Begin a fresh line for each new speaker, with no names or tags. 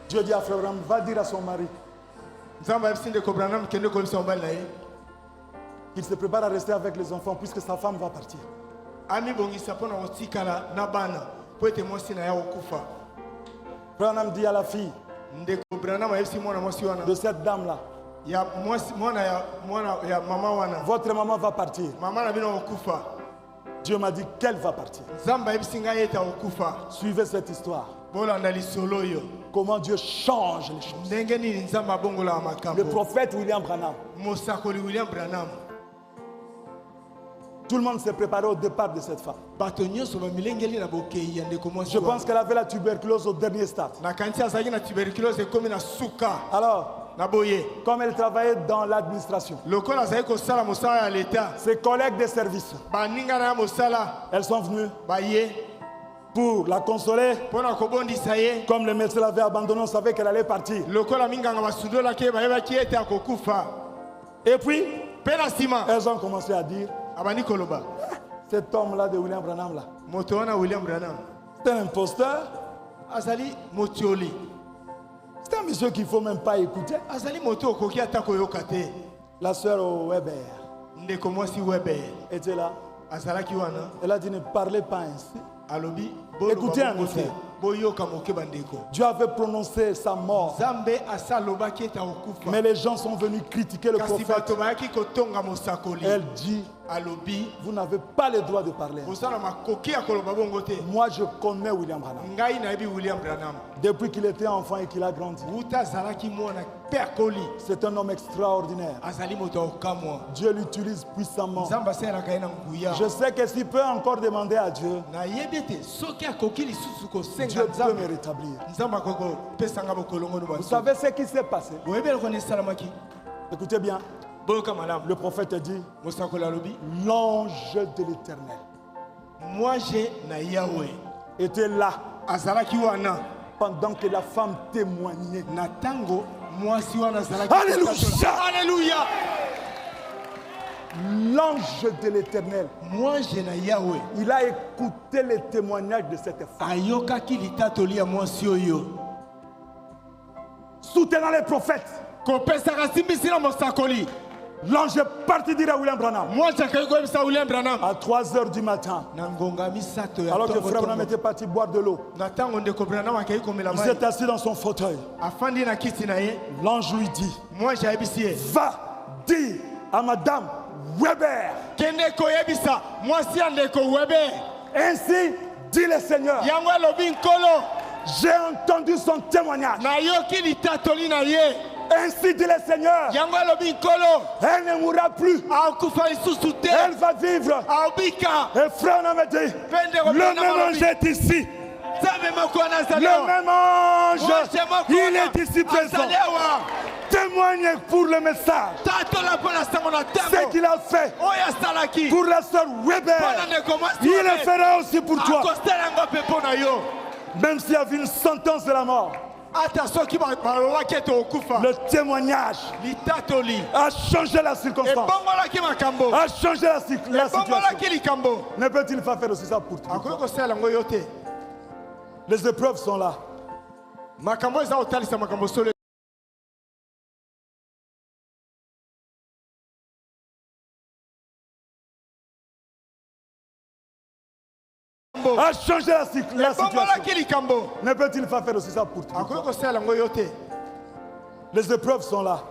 Dieu dit à Frère Branham, va dire à son mari qu'il se prépare à rester avec les enfants puisque sa femme va partir. Frère Branham dit à la fille de cette dame-là, votre maman va partir. Dieu m'a dit qu'elle va partir. Suivez cette histoire. Comment Dieu change les choses. Le prophète William Branham. Tout le monde s'est préparé au départ de cette femme. Je pense qu'elle avait la tuberculose au dernier stade. Alors, comme elle travaillait dans l'administration, ses collègues de service, elles sont venues pour la consoler. Comme le médecin l'avait abandonné, on savait qu'elle allait partir. Et puis, elles ont commencé à dire, cet homme-là de William Branham, là, c'est un imposteur. C'est un monsieur qu'il ne faut même pas écouter. La sœur Weber était là. Elle a dit, ne parlez pas ainsi. Écoutez un effet. Dieu avait prononcé sa mort. Mais les gens sont venus critiquer le prophète. Elle dit, vous n'avez pas le droit de parler. Moi je connais William Branham. Depuis qu'il était enfant et qu'il a grandi. C'est un homme extraordinaire. Dieu l'utilise puissamment. Je sais que s'il peut encore demander à Dieu, Dieu peut me rétablir. Vous savez ce qui s'est passé? Écoutez bien. Le prophète dit, l'ange de l'Éternel était là pendant que la femme témoignait. Alléluia! Alléluia! L'ange de l'Éternel, il a écouté les témoignages de cette femme. Soutenant les prophètes. L'ange est parti dire à William Branham à 3 h du matin, alors que Frère Branham était parti boire de l'eau. Il s'est assis dans son fauteuil. L'ange lui dit, va dire à Madame Weber, ainsi dit le Seigneur, j'ai entendu son témoignage. Ainsi dit le Seigneur, elle ne mourra plus, elle va vivre. Et Frère Branham dit, le même ange est ici. Le même ange, il est ici présent. Témoigne pour le message ce qu'il a fait pour la sœur Weber, il le fera aussi pour toi. Même s'il y avait une sentence de la mort, le témoignage a changé la circonstance, a changé la situation. Ne peut-il pas faire aussi ça pour toi? Les épreuves sont là. A changé la situation. Ne peut-il pas faire aussi ça pour toi? Les épreuves sont là.